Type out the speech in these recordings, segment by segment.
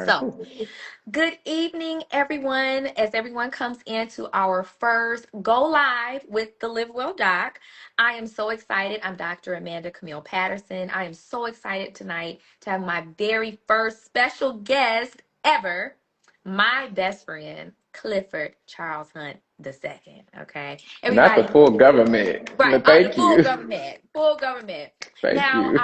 All right, So, cool. good evening, everyone. As everyone comes into our first go live with the Live Well Doc, I am so excited. I'm Dr. Amanda Camille Patterson. I am so excited tonight to have my very first special guest ever, my best friend, Clifford Charles Hunt II. Okay, Not the everybody. full government, Right, but the thank full you. government, full government. Thank Now, you.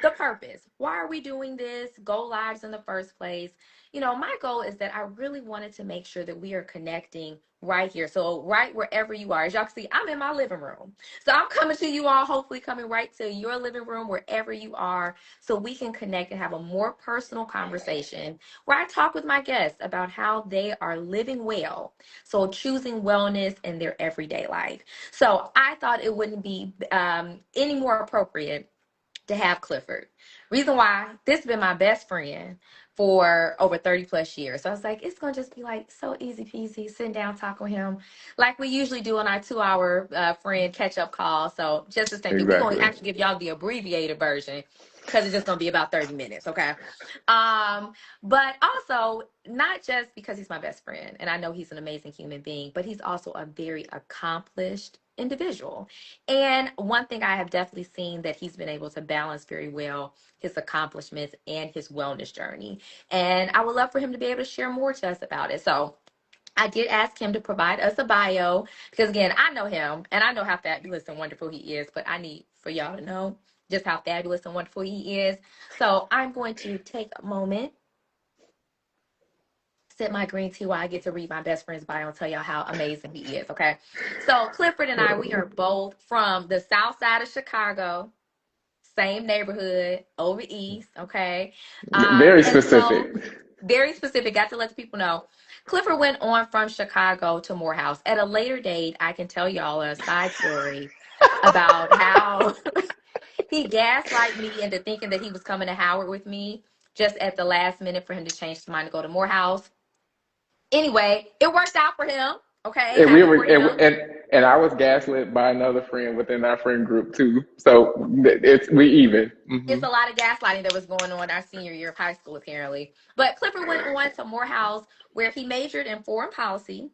the purpose. Why are we doing this? Go lives in the first place. My goal is that I really wanted to make sure that we are connecting right here. So, right wherever you are. As y'all can see, I'm in my living room. So, I'm coming to you all, hopefully coming right to your living room, wherever you are, so we can connect and have a more personal conversation where I talk with my guests about how they are living well. So, choosing wellness in their everyday life. So I thought it wouldn't be any more appropriate to have Clifford. Reason why, this has been my best friend for over 30 plus years. So I was like, it's going to just be like so easy peasy, sitting down, talking with him like we usually do on our 2 hour friend catch up call. So just the same thing. We're going to Exactly. actually give y'all the abbreviated version because it's just going to be about 30 minutes. Okay. But also, not just because he's my best friend and I know he's an amazing human being, but he's also a very accomplished individual. And one thing I have definitely seen that he's been able to balance very well his accomplishments and his wellness journey. And I would love for him to be able to share more to us about it. So I did ask him to provide us a bio because, again, I know him and I know how fabulous and wonderful he is, but I need for y'all to know just how fabulous and wonderful he is. So I'm going to take a moment, sip my green tea while I get to read my best friend's bio and tell y'all how amazing he is. Okay. So Clifford and I, we are both from the south side of Chicago, same neighborhood over east. Okay. Very And so specific. very specific, got to let the people know. Clifford went on from Chicago to Morehouse. At a later date, I can tell y'all a side story about how he gaslighted me into thinking that he was coming to Howard with me just at the last minute for him to change his mind to go to Morehouse. Anyway, it worked out for him. Okay, And we happy were for him. and I was gaslit by another friend within our friend group too. So it's we even. It's a lot of gaslighting that was going on our senior year of high school, apparently. But Clifford went on to Morehouse, where he majored in foreign policy,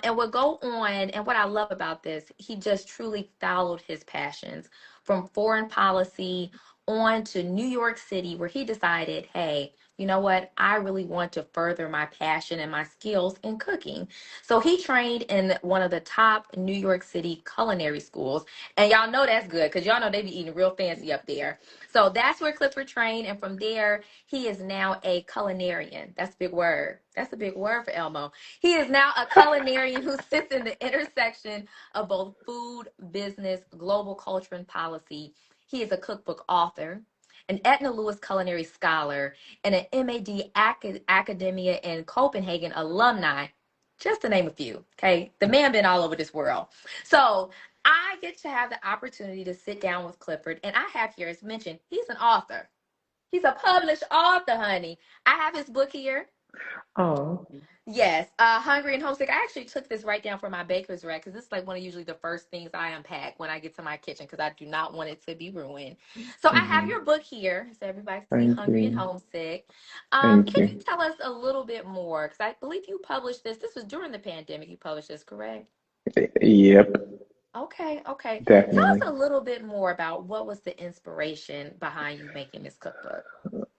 and would go on. And what I love about this, he just truly followed his passions from foreign policy on to New York City, where he decided, hey, you know what? I really want to further my passion and my skills in cooking. So he trained in one of the top New York City culinary schools. And y'all know that's good because y'all know they be eating real fancy up there. So that's where Clifford trained. And from there, he is now a culinarian. That's a big word. That's a big word for Elmo. He is now a culinarian who sits in the intersection of both food, business, global culture, and policy. He is a cookbook author, an Etna Lewis culinary scholar, and an MAD Academia in Copenhagen alumni, just to name a few. Okay. The man been all over this world. So I get to have the opportunity to sit down with Clifford, and I have here, as mentioned, he's an author. He's a published author, honey. I have his book here. Oh, Yes, Hungry and Homesick. I actually took this right down from my baker's rack because this is like one of usually the first things I unpack when I get to my kitchen because I do not want it to be ruined. So I have hmm. your book here, so everybody can see Thank Hungry and you. Homesick. Thank Can you you. tell us a little bit more? Because I believe you published this. This was during the pandemic. You published this, correct? Yep, Okay, okay. Tell us definitely. a little bit more about what was the inspiration behind you making this cookbook.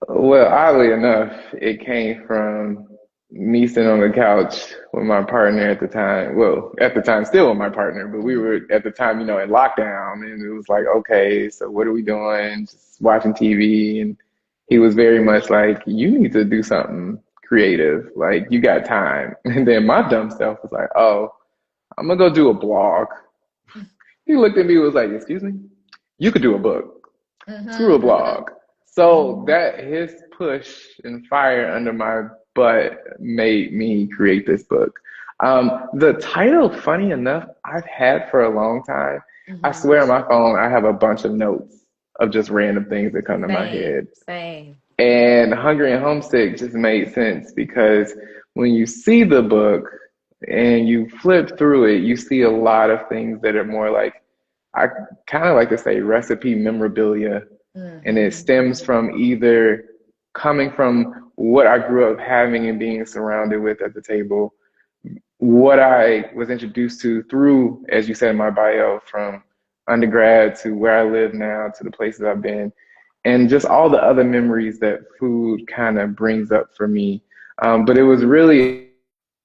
Well, oddly enough, it came from me sitting on the couch with my partner at the time. Well, at the time, still with my partner, but we Mhm. were at the time, in lockdown, and it was like, okay, so what are we doing? Just watching TV, and he was very much like, you need to do something creative, like you got time. And then my dumb self was like, oh, I'm gonna go do a blog. He looked at me and was like, excuse me, you could do a book. Screw a Mhm. blog. So Mhm. that his push and fire under my butt made me create this book. The title, funny enough, I've had for a long time. I Mhm. swear on my phone, I have a bunch of notes of just random things that come to my Same. head. Same. And Hungry and Homesick just made sense because when you see the book and you flip through it, you see a lot of things that are more like, I kind of like to say recipe memorabilia, and it Mhm. stems from either coming from what I grew up having and being surrounded with at the table, what I was introduced to through, as you said in my bio, from undergrad to where I live now to the places I've been, and just all the other memories that food kind of brings up for me. But it was really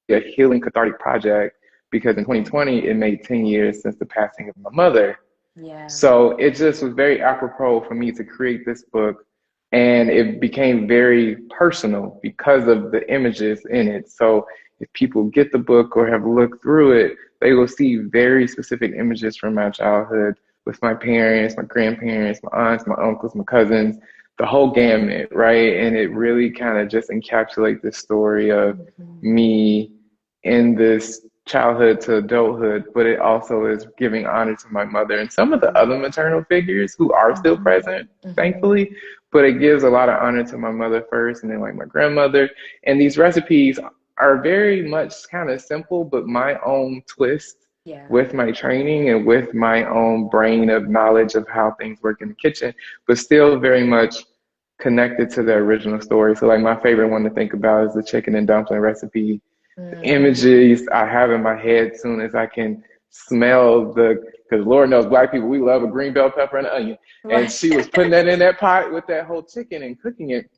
a healing cathartic project because in 2020, it made 10 years since the passing of my mother. Yeah. So it just was very apropos for me to create this book. And it became very personal because of the images in it. So if people get the book or have looked through it, they will see very specific images from my childhood with my parents, my grandparents, my aunts, my uncles, my cousins, the whole gamut, right? And it really kind of just encapsulates the story of Mhm. me in this childhood to adulthood, but it also is giving honor to my mother and some of the other maternal figures who are still present, Mhm. Mhm. thankfully. But it gives a lot of honor to my mother first and then like my grandmother. And these recipes are very much kind of simple, but my own twist Yeah. with my training and with my own brain of knowledge of how things work in the kitchen, but still very much connected to the original story. So like my favorite one to think about is the chicken and dumpling recipe Mhm. images I have in my head as soon as I can smell because Lord knows black people, we love a green bell pepper and an onion. And Right. she was putting that in that pot with that whole chicken and cooking it.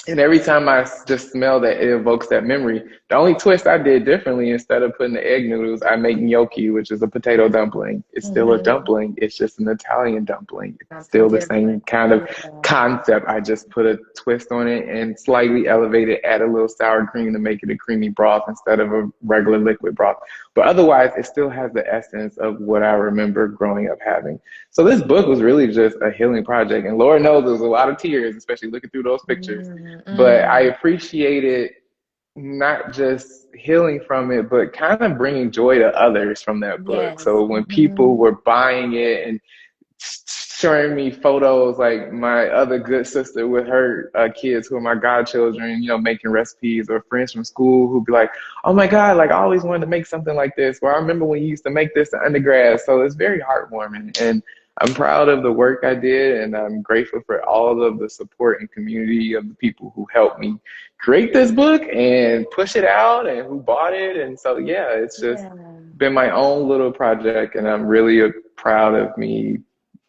And every time I just smell that, it evokes that memory. The only twist I did differently, instead of putting the egg noodles, I make gnocchi, which is a potato dumpling. It's still a Mhm. dumpling. It's just an Italian dumpling. It's Something still the same different. kind of Yeah. concept. I just put a twist on it and slightly elevate it, add a little sour cream to make it a creamy broth instead of a regular liquid broth. But otherwise, it still has the essence of what I remember growing up having. So this book was really just a healing project. And Lord knows there was a lot of tears, especially looking through those pictures, Mm, but I mm. appreciated not just healing from it, but kind of bringing joy to others from that book. Yes. So when people Mhm. were buying it and showing me photos, like my other good sister with her kids who are my godchildren, making recipes, or friends from school who'd be like, oh my God, like I always wanted to make something like this. Well, I remember when you used to make this in undergrad. So it's very heartwarming. And I'm proud of the work I did, and I'm grateful for all of the support and community of the people who helped me create this book and push it out and who bought it. And so, yeah, it's just Yeah. been my own little project, and I'm really proud of me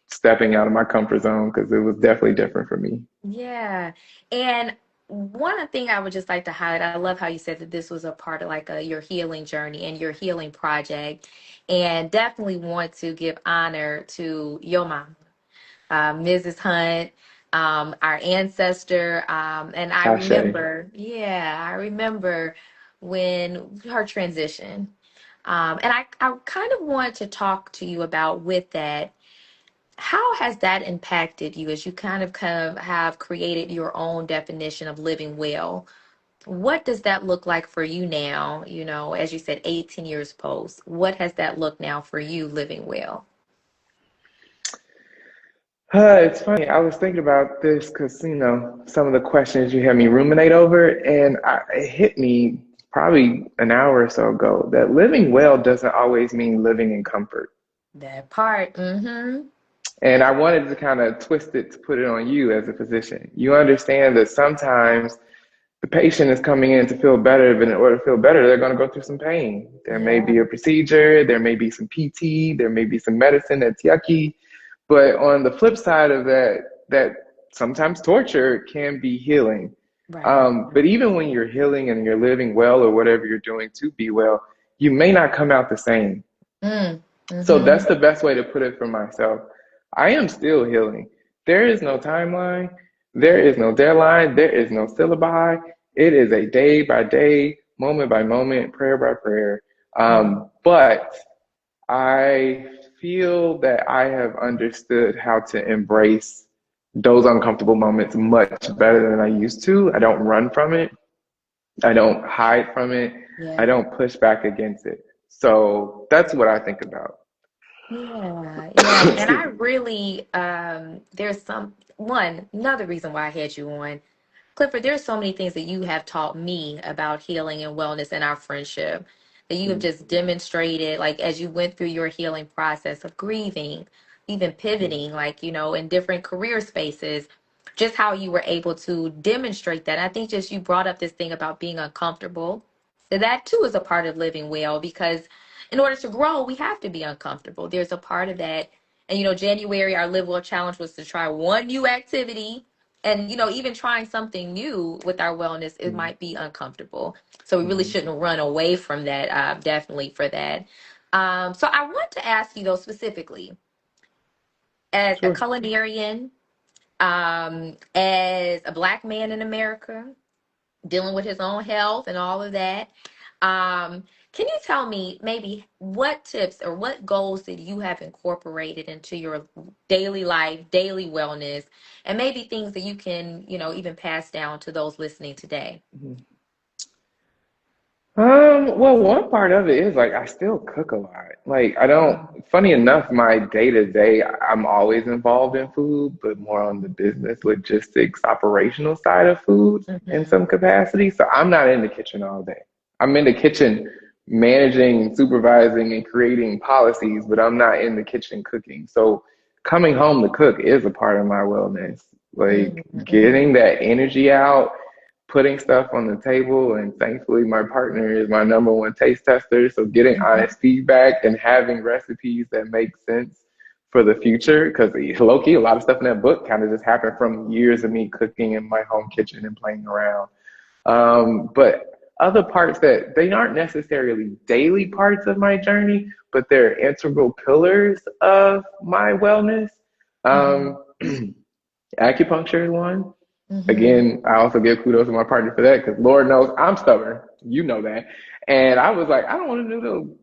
stepping out of my comfort zone because it was definitely different for me. Yeah. And one thing I would just like to highlight, I love how you said that this was a part of like your healing journey and your healing project. And definitely want to give honor to your mom, Mrs. Hunt, our ancestor. And I Ashe. remember, yeah, I remember when her transition. And I kind of want to talk to you about with that. How has that impacted you as you kind of have created your own definition of living well? What does that look like for you now? As you said, 18 years post. What has that looked now for you living well? It's funny. I was thinking about this because, some of the questions you had me ruminate over, and it hit me probably an hour or so ago that living well doesn't always mean living in comfort. That part. Mm-hmm. And I wanted to kind of twist it to put it on you as a physician. You understand that sometimes the patient is coming in to feel better, but in order to feel better, they're going to go through some pain. There may Yeah. be a procedure, there may be some PT, there may be some medicine that's yucky. But on the flip side of that sometimes torture can be healing. Right. But even when you're healing and you're living well or whatever you're doing to be well, you may not come out the same. Mm. So Mm-hmm. that's the best way to put it for myself. I am still healing. There is no timeline. There is no deadline. There is no syllabi. It is a day by day, moment by moment, prayer by prayer. But I feel that I have understood how to embrace those uncomfortable moments much better than I used to. I don't run from it. I don't hide from it. I Yeah. don't push back against it. So that's what I think about. Yeah, yeah. And I Excuse me. really, there's another reason why I had you on. Clifford, there's so many things that you have taught me about healing and wellness in our friendship that you have just demonstrated, like as you went through your healing process of grieving, even pivoting, like, in different career spaces, just how you were able to demonstrate that. And I think just you brought up this thing about being uncomfortable. That too is a part of living well, because in order to grow, we have to be uncomfortable. There's a part of that. And, January, our Live Well Challenge was to try one new activity. And, even trying something new with our wellness, it might be uncomfortable. So we really Mm-hmm. shouldn't run away from that, definitely for that. So I want to ask you, though, specifically, as a Sure. culinarian, as a Black man in America, dealing with his own health and all of that. Can you tell me maybe what tips or what goals that you have incorporated into your daily life, daily wellness, and maybe things that you can, even pass down to those listening today? Mhm. Well, one part of it is like I still cook a lot. Like I don't, Mhm. funny enough, my day to day, I'm always involved in food, but more on the business, logistics, operational side of food in Mhm. some capacity. So I'm not in the kitchen all day. I'm in the kitchen managing, supervising, and creating policies, but I'm not in the kitchen cooking. So coming home to cook is a part of my wellness. Like Mhm. getting that energy out, putting stuff on the table, and thankfully my partner is my number one taste tester, so getting Mhm. honest feedback and having recipes that make sense for the future, because low-key a lot of stuff in that book kind of just happened from years of me cooking in my home kitchen and playing around. But other parts that they aren't necessarily daily parts of my journey, but they're integral pillars of my wellness. Mhm. um, Acupuncture is one. Mhm. Again, I also give kudos to my partner for that, because Lord knows I'm stubborn. You know that. And I was like, I don't want to do no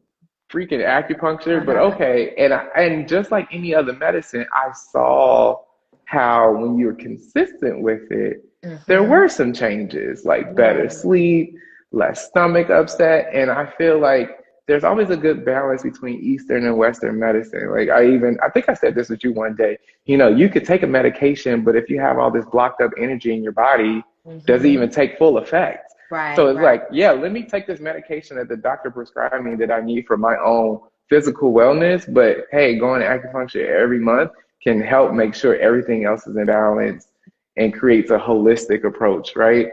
freaking acupuncture, but Uh-huh. okay. And just like any other medicine, I saw how when you're consistent with it, there Mhm. were some changes, like better Yeah. sleep, less stomach upset. And I feel like there's always a good balance between Eastern and Western medicine. Like I think I said this with you one day. You could take a medication, but if you have all this blocked up energy in your body, does it Mhm. even take full effect? So Right. it's Right. like, yeah, let me take this medication that the doctor prescribed me that I need for my own physical wellness. But hey, going to acupuncture every month can help make sure everything else is in balance and creates a holistic approach, right?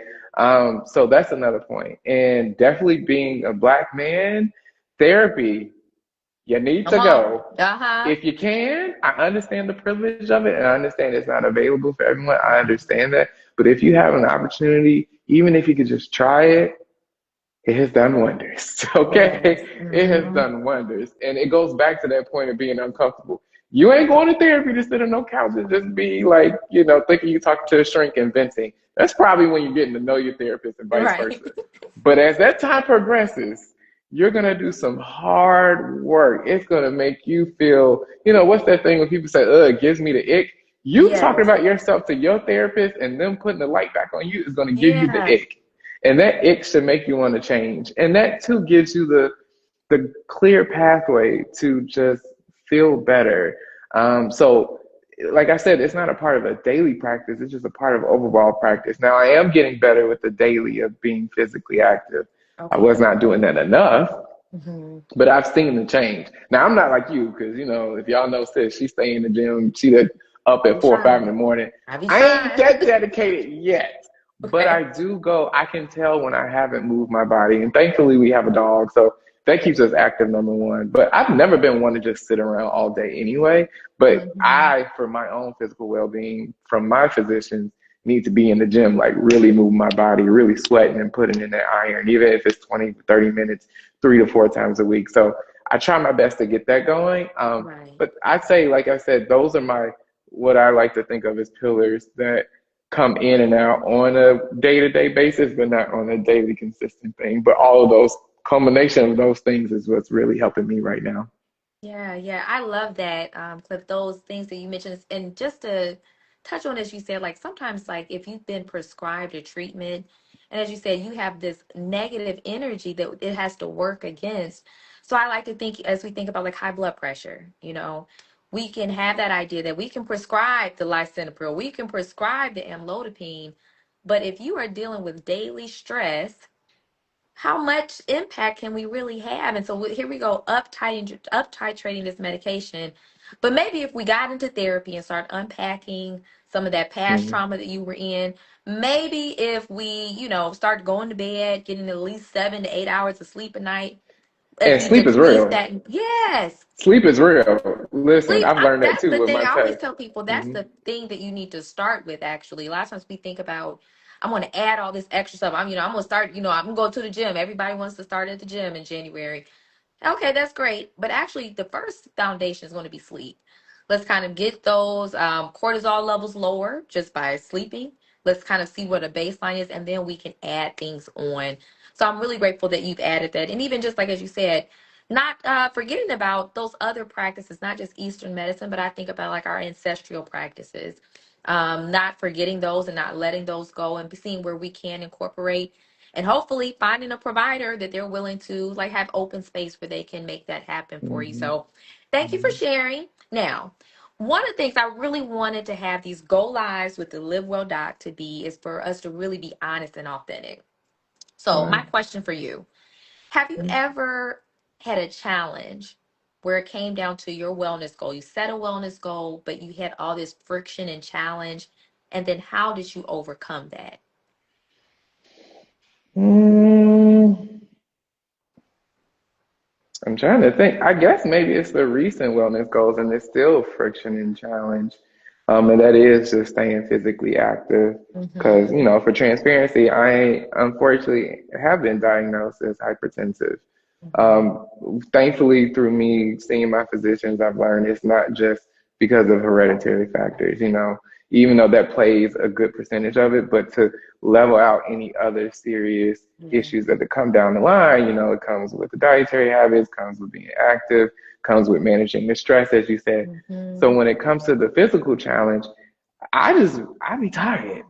So that's another point. And definitely being a Black man, therapy, you need Come to on. go. Uh-huh. If you can, I understand the privilege of it and I understand it's not available for everyone. I understand that. But if you have an opportunity, even if you could just try it, it has done wonders. Yes. Okay. It has Mhm. done wonders. And it goes back to that point of being uncomfortable. You ain't going to therapy to sit on no couch and just be like, thinking you talking to a shrink and venting. That's probably when you're getting to know your therapist and vice Right. versa. But as that time progresses, you're going to do some hard work. It's going to make you feel, what's that thing when people say, it gives me the ick? You talking Yes. about yourself to your therapist and them putting the light back on you is going to give you the Yeah. ick. And that ick should make you want to change. And that too gives you the clear pathway to just feel better. So, like I said, it's not a part of a daily practice, it's just a part of overall practice. Now, I am getting better with the daily of being physically active. I was Okay. not doing that enough, Hmm. but I've seen the change. Now, I'm not like you, because, if y'all know sis, she stay in the gym, she up I at be 4 or 5 in the trying. morning. I be I ain't trying. that dedicated yet. But I Okay. do go, I can tell when I haven't moved my body. And thankfully, we have a dog. So that keeps us active, number one. But I've never been one to just sit around all day anyway. But Hmm. I, for my own physical well being, from my physicians, need to be in the gym, like really moving my body, really sweating and putting in that iron, even if it's 20, 30 minutes, 3 to 4 times a week. So I try my best to get that going. Right. But I'd say, like I said, those are what I like to think of as pillars that come in and out on a day-to-day basis, but not on a daily consistent thing. But all of those combination of those things is what's really helping me right now. Yeah, yeah, I love that, Cliff. Those things that you mentioned, and just to touch on, as you said, like sometimes, like if you've been prescribed a treatment, and as you said, you have this negative energy that it has to work against. So I like to think, as we think about like high blood pressure, we can have that idea that we can prescribe the lisinopril, we can prescribe the amlodipine, but if you are dealing with daily stress, how much impact can we really have? And so here we go, up titrating this medication. But maybe if we got into therapy and start unpacking some of that past Hmm. trauma that you were in, maybe if we, start going to bed, getting at least 7 to 8 hours of sleep a night, if And you sleep is decrease real. that, yes. Sleep is real. Listen, Sleep, I've learned that that's too the with thing. my I always tech. tell people that's Hmm. the thing that you need to start with, actually. A lot of times we think about, I'm going to add all this extra stuff. I'm going to start, I'm going to go to the gym. Everybody wants to start at the gym in January. Okay, that's great. But actually, the first foundation is going to be sleep. Let's kind of get those cortisol levels lower just by sleeping. Let's kind of see what a baseline is, and then we can add things on. So I'm really grateful that you've added that. And even just like as you said, not forgetting about those other practices, not just Eastern medicine, but I think about like our ancestral practices. Not forgetting those and not letting those go and seeing where we can incorporate and hopefully finding a provider that they're willing to like have open space where they can make that happen for you. Hmm. So thank you for sharing. Now, one of the things I really wanted to have these go lives with the Live Well Doc to be is for us to really be honest and authentic. So my Right. question for you, have you ever had a challenge where it came down to your wellness goal? You set a wellness goal, but you had all this friction and challenge. And then how did you overcome that? Mm, I'm trying to think. I guess maybe it's the recent wellness goals, and it's still friction and challenge. And that is just staying physically active. Because, Mm-hmm. for transparency, I unfortunately have been diagnosed as hypertensive. Mm-hmm. Thankfully, through me seeing my physicians, I've learned it's not just because of hereditary factors, even though that plays a good percentage of it, but to level out any other serious Yeah. issues that come down the line, it comes with the dietary habits, comes with being active, comes with managing the stress, as you said. So Mm-hmm. when it comes to the physical challenge, I be tired.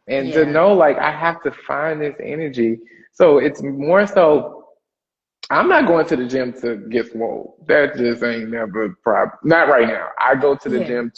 And to Yeah. know like I have to find this energy. So it's more so I'm not going to the gym to get swole. That just ain't never a problem. Not right now. I go to the Yeah. gym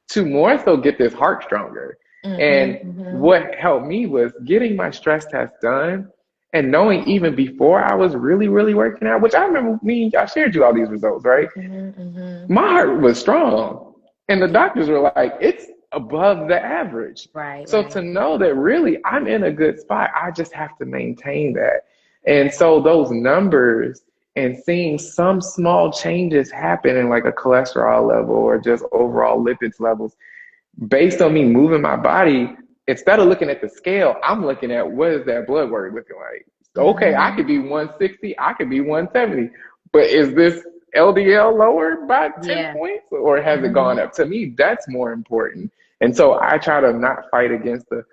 to more so get this heart stronger. Mm-hmm. And Mm-hmm. what helped me was getting my stress test done and knowing even before I was really, really working out, which I remember I shared you all these results, right? Mm-hmm. Mm-hmm. My heart was strong. And the Yeah. doctors were like, it's above the average. Right. So Right. to know that really I'm in a good spot, I just have to maintain that. And so those numbers and seeing some small changes happen in like a cholesterol level or just overall lipids levels based on me moving my body, instead of looking at the scale, I'm looking at what is that blood work looking like? Okay, I Mm-hmm. could be 160, I could be 170, but is this LDL lower by 10 Yeah. points or has it gone Mm-hmm. up? To me, that's more important. And so I try to not fight against the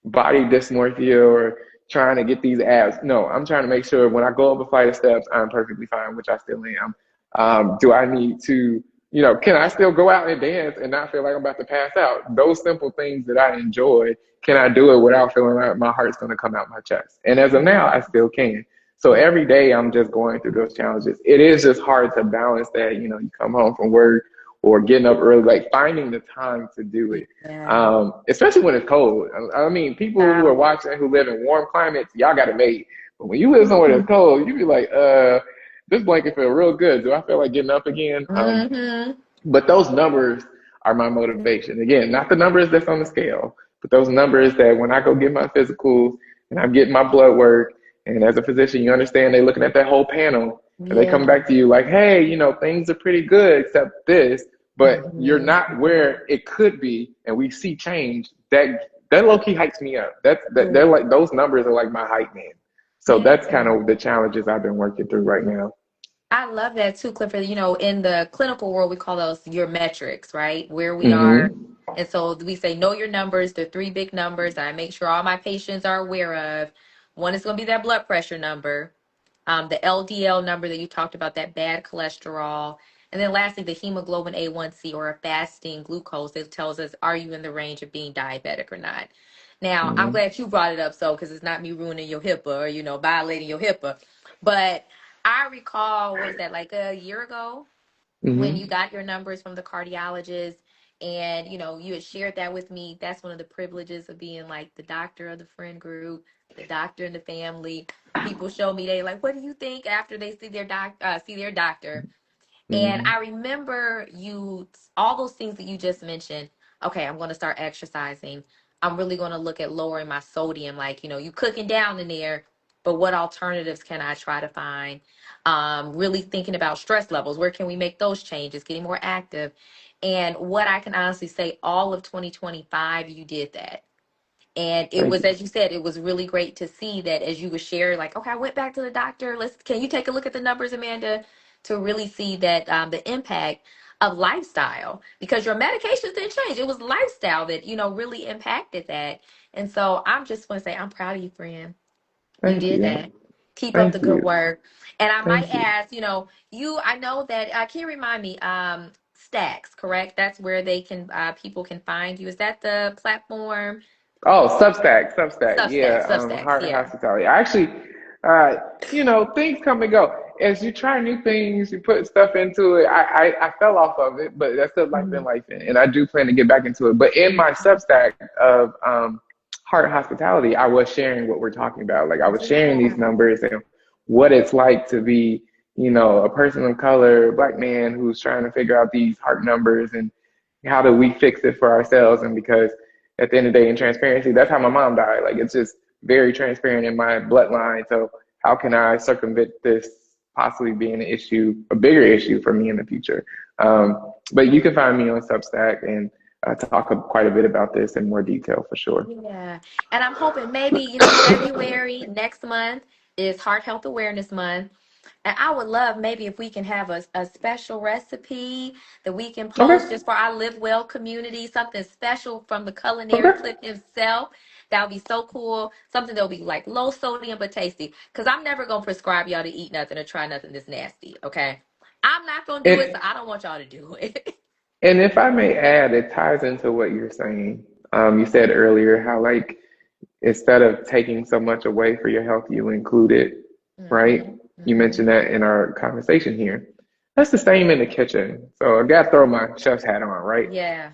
body dysmorphia or trying to get these abs. No, I'm trying to make sure when I go up a flight of steps, I'm perfectly fine, which I still am. Do I need to, can I still go out and dance and not feel like I'm about to pass out? Those simple things that I enjoy, can I do it without feeling like my heart's going to come out my chest? And as of now, I still can. So Yeah. every day I'm just going through those challenges. It is just hard to balance that. You come home from work or getting up early, like finding the time to do it, Yeah. especially when it's cold. I mean, people who are Wow. watching who live in warm climates, y'all got it made. But when you live somewhere that's cold, you be like, this blanket feel real good. Do I feel like getting up again? Mm-hmm. But those numbers are my motivation. Again, not the numbers that's on the scale, but those numbers that when I go get my physicals and I'm getting my blood work, and as a physician, you understand they're looking at that whole panel and they come Yeah. back to you like, hey, things are pretty good except this, but you're Mm-hmm. not where it could be, and we see change. That low key hypes me up. They're Yeah. like those numbers are like my hype man. So Yeah. that's kind of the challenges I've been working through right now. I love that too, Clifford. In the clinical world, we call those your metrics, right? Where we are. Mm-hmm. And so we say, know your numbers, the three big numbers that I make sure all my patients are aware of. One is going to be that blood pressure number, the LDL number that you talked about, that bad cholesterol. And then lastly, the hemoglobin A1C or a fasting glucose that tells us, are you in the range of being diabetic or not? Now, I'm Mm-hmm. glad you brought it up, so because it's not me ruining your HIPAA or, violating your HIPAA. But I recall, what was that, like a year ago when you Mm-hmm. got your numbers from the cardiologist and, you had shared that with me. That's one of the privileges of being like the doctor of the friend group, the doctor in the family. People show me, they like, what do you think after they see their doctor? And Hmm. I remember all those things that you just mentioned. Okay, I'm going to start exercising. I'm really going to look at lowering my sodium. Like, you cooking down in there, but what alternatives can I try to find? Really thinking about stress levels. Where can we make those changes? Getting more active. And what I can honestly say, all of 2025, you did that. And it Thank was, you. as you said, it was really great to see that as you were sharing, like, okay, I went back to the doctor. Can you take a look at the numbers, Amanda, to really see that the impact of lifestyle, because your medications didn't change. It was lifestyle that, really impacted that. And so I'm just want to say, I'm proud of you, friend. You Thank did you. that. Keep up the Thank good you. work. And I might Thank you. ask, I know that, can you remind me, Stacks, correct? That's where people can find you. Is that the platform? Oh, Substack. Substacks, Yeah, Substacks, Heart yeah. Hospitality. Actually, uh, things come and go. As you try new things, you put stuff into it. I fell off of it, but that's still life in Mhm. life, and I do plan to get back into it. But in my Substack of Heart Hospitality, I was sharing what we're talking about. Like I was sharing these Yeah. numbers and what it's like to be, a person of color, Black man who's trying to figure out these heart numbers and how do we fix it for ourselves. And because at the end of the day, in transparency, that's how my mom died. Like it's just very transparent in my bloodline. So how can I circumvent this possibly being an issue, a bigger issue for me in the future? But you can find me on Substack and talk quite a bit about this in more detail for sure. Yeah. And I'm hoping maybe, February next month is Heart Health Awareness Month. And I would love maybe if we can have a special recipe that we can Okay. post just for our Live Well community, something special from the culinary Okay. clip himself. That would be so cool. Something that'll be like low sodium but tasty. Because I'm never going to prescribe y'all to eat nothing or try nothing that's nasty. Okay. I'm not going to do it, so And I don't want y'all to do it. and if I may add, it ties into what you're saying. You said earlier how like instead of taking so much away for your health, you include it, right? Hmm. You Hmm. mentioned that in our conversation here. That's the same in the kitchen. So I got to throw my chef's hat on, right? Yeah.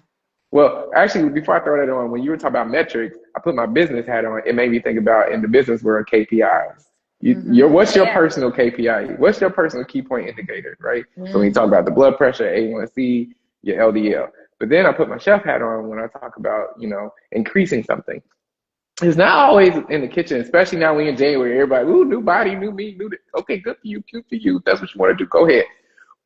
Well, actually, before I throw that on, when you were talking about metrics, I put my business hat on. It made me think about in the business world KPIs. What's your Yeah. personal KPI? What's your personal key point indicator, right? So when you talk Hmm. about the blood pressure, A1C, your LDL. But then I put my chef hat on when I talk about, increasing something. It's not always in the kitchen, especially now we in January. Everybody, ooh, new body, new me, new. Okay, good for you, cute for you. If that's what you want to do. Go ahead.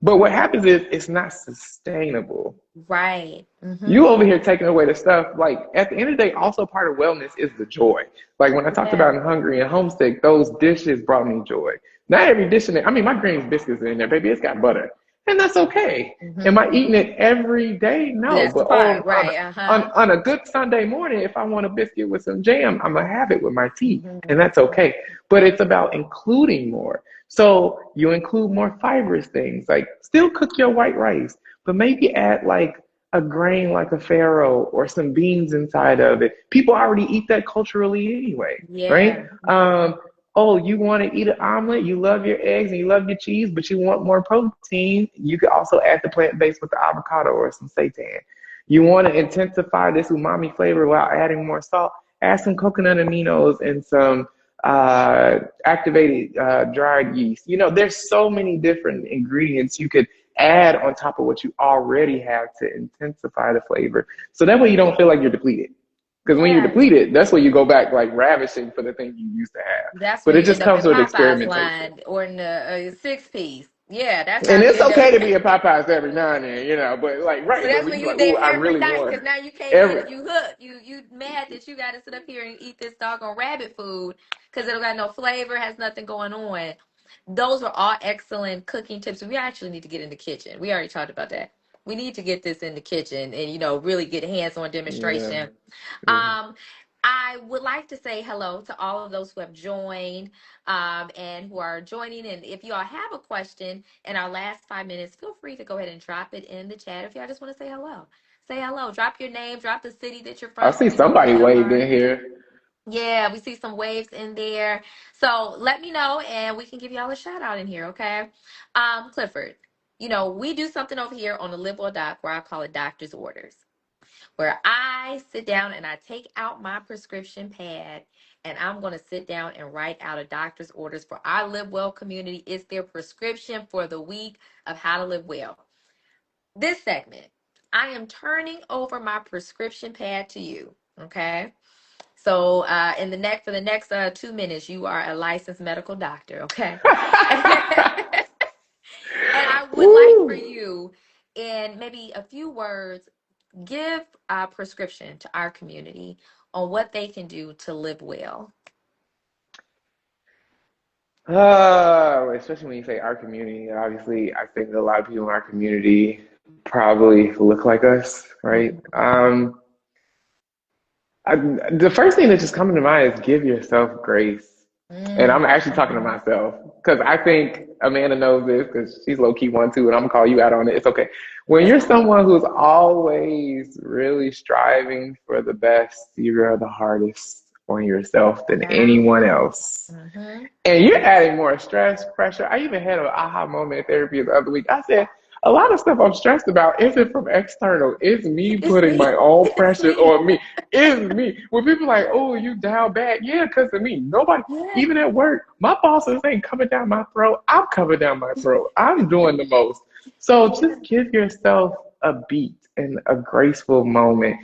But what happens is it's not sustainable. Right. Hmm. You over here taking away the stuff. Like at the end of the day, also part of wellness is the joy. Like when I talked Yeah. about in Hungry and Homesick, those dishes brought me joy. Not every dish in there. I mean, my greens biscuits are in there, baby. It's got butter, and that's okay. Am I Hmm. eating it every day? No. That's the But part. Right. Uh-huh. on a good Sunday morning, if I want a biscuit with some jam, I'm gonna have it with my tea, and that's Hmm. okay. But it's about including more. So you include more fibrous things, like still cook your white rice, but maybe add like a grain like a farro or some beans inside of it. People already eat that culturally anyway, right? Yeah. Hmm. Oh, you want to eat an omelet? You love your eggs and you love your cheese, but you want more protein. You could also add the plant based with the avocado or some seitan. You want to intensify this umami flavor while adding more salt? Add some coconut aminos and some activated dried yeast. There's so many different ingredients you could add on top of what you already have to intensify the flavor. So that way you don't feel like you're depleted. Because when you're Yeah. depleted, that's when you go back like ravishing for the things you used to have. That's But when it you just end up comes in with Popeye's experimentation. line or in the six piece. Yeah, that's how And you it's end okay up. to be a Popeyes every now and then. But like But right, but that's when when you you like, oh, there I every really night want because now you can't get every it. You hooked. You mad that you got to sit up here and eat this doggone rabbit food because it don't got no flavor, has nothing going on. Those are all excellent cooking tips. We actually need to get in the kitchen. We already talked about that. We need to get this in the kitchen and really get hands-on yeah, demonstration. yeah. Um, I would like to say hello to all of those who have joined and who are joining. And if you all have a question in our last 5 minutes, feel free to go ahead and drop it in the chat. If y'all just want to say hello, say hello. Drop your name, drop the city that you're I from so see we know where somebody y'all waved are. in here. Yeah, we see some waves in there. So let me know and we can give y'all a shout out in here, okay? Clifford, we do something over here on the Live or Doc where I call it doctor's orders, where I sit down and I take out my prescription pad and I'm going to sit down and write out a doctor's orders for our Live Well community. It's their prescription for the week of how to live well. This segment, I am turning over my prescription pad to you. Okay. So in the next for the next 2 minutes, you are a licensed medical doctor. Okay. And I would like for Woo! you, in maybe a few words, give a prescription to our community on what they can do to live well. Especially when you say our community, obviously, I think a lot of people in our community probably look like us, right? Mhm. The first thing that just comes to mind is give yourself grace. And I'm actually talking to Mhm. myself because I think Amanda knows this because she's low key one too, and I'm gonna call you out on it. It's okay. When That's you're fine. someone who's always really striving for the best, you're the hardest on yourself than Yeah. anyone else. Mm-hmm. And you're adding more stress, pressure. I even had an aha moment in therapy the other week. I said, a lot of stuff I'm stressed about isn't from external. It's me It's putting my me. own It's pressure me. on me. It's me. When people are like, oh, you down bad. Yeah, because of me. Nobody, Yeah. even at work, my bosses ain't coming down my throat. I'm coming down my throat. I'm doing the most. So Yeah. just give yourself a beat and a graceful moment.